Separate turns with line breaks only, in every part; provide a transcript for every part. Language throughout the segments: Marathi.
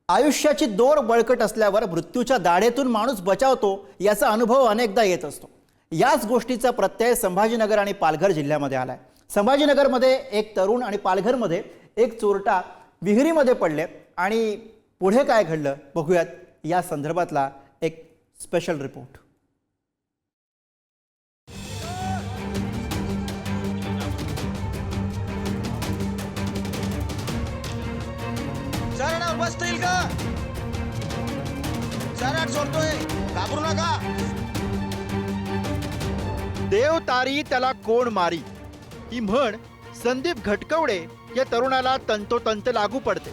आयुष्याची दोर बळकट असल्यावर मृत्यूच्या दाढेतून माणूस बचावतो याचा अनुभव अनेकदा येत असतो। याच गोष्टीचा प्रत्यय संभाजीनगर आणि पालघर जिल्ह्यामध्ये आलाय। संभाजीनगरमध्ये एक तरुण आणि पालघरमध्ये एक चोरटा विहिरीमध्ये पडले आणि पुढे काय घडलं बघूयात या संदर्भातला एक स्पेशल रिपोर्ट।
चरणावर बसता येईल का? चरणात सोडतोय, घाबरू नका।
देव तारी त्याला कोण मारी ही म्हण संदीप घटकवडे या तरुणाला तंतोतंत लागू पडते।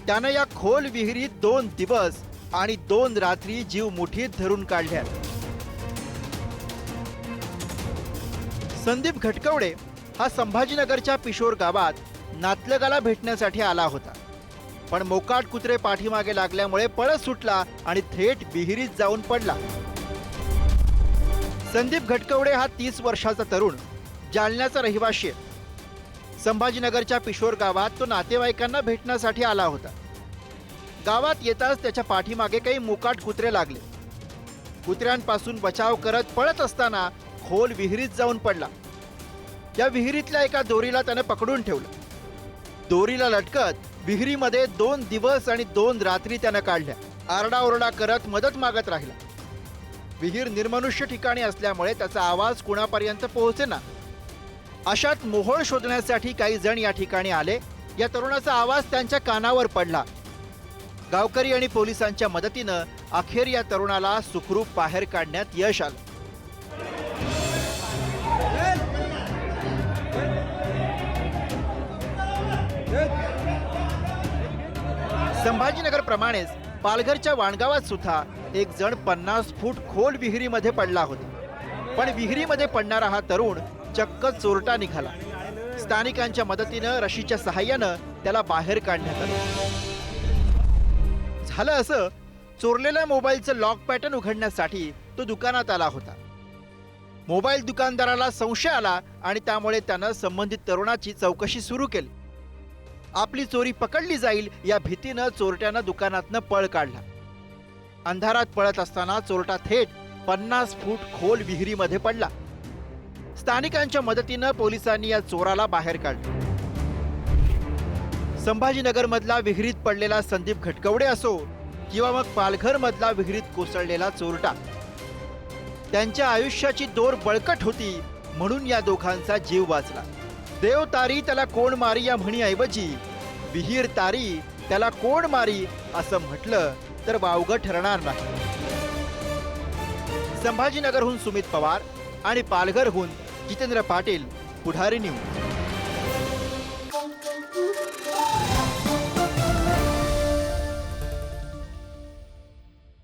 त्यानं या खोल विहिरीत 2 दिवस आणि 2 रात्री जीव मुठीत धरून काढल्यात। संदीप घटकवडे हा संभाजीनगरच्या पिशोर गावात नातलगाला भेटण्यासाठी आला होता, पण मोकाट कुत्रे पाठीमागे लागल्यामुळे पळत सुटला आणि थेट विहिरीत जाऊन पडला। संदीप घटकवडे हा 30 वर्षाचा तरुण जालन्याचा रहिवासी आहे। संभाजीनगरच्या पिशोर गावात तो नातेवाईकांना भेटण्यासाठी आला होता। गावात येताच त्याच्या पाठीमागे काही मोकाट कुत्रे लागले। कुत्र्यांपासून बचाव करत पळत असताना खोल विहिरीत जाऊन पडला। या विहिरीतल्या एका दोरीला त्याने पकडून ठेवलं। दोरीला लटकत विहिरीमध्ये 2 दिवस आणि 2 रात्री त्यानं काढल्या। आरडाओरडा करत मदत मागत राहिला। विहीर निर्मनुष्य ठिकाणी असल्यामुळे त्याचा आवाज कुणापर्यंत पोहोचेना। अशात मोहोळ शोधण्यासाठी काही जण या ठिकाणी आले। या तरुणाचा आवाज त्यांच्या कानावर पडला। गावकरी आणि पोलिसांच्या मदतीनं अखेर या तरुणाला सुखरूप बाहेर काढण्यात यश आलं। संभाजीनगर प्रमाणेच पालघरच्या वाणगावात सुद्धा एक जण 50 फूट खोल विहिरीमध्ये पडला होता, पण विहिरीमध्ये पडणारा हा तरुण चक्क चोरटा निघाला। स्थानिकांच्या मदतीनं रशीच्या सहाय्यानं त्याला बाहेर काढण्यात आलं। झालं असं, चोरलेल्या मोबाईलचं लॉक पॅटर्न उघडण्यासाठी तो दुकानात आला होता। मोबाईल दुकानदाराला संशय आला आणि त्यामुळे त्यानं संबंधित तरुणाची चौकशी सुरू केली। आपली चोरी पकडली जाईल या भीतीनं चोरट्यानं दुकानातनं पळ काढला। अंधारात पळत असताना चोरटा थेट 50 फूट खोल विहिरीमध्ये पडला। स्थानिकांच्या मदतीनं पोलिसांनी या चोराला बाहेर काढलं। संभाजीनगर मधला विहिरीत पडलेला संदीप घटकवडे असो किंवा मग पालघर मधला विहिरीत कोसळलेला चोरटा, त्यांच्या आयुष्याची दोर बळकट होती म्हणून या दोघांचा जीव वाचला। देव तारी त्याला कोण मारी या म्हणीऐवजी विहीर तारी त्याला कोण मारी असं म्हटलं तर वावगं ठरणार नाही। संभाजीनगरहून सुमित पवार आणि पालघरहून जितेंद्र पाटील, पुढारी न्यूज।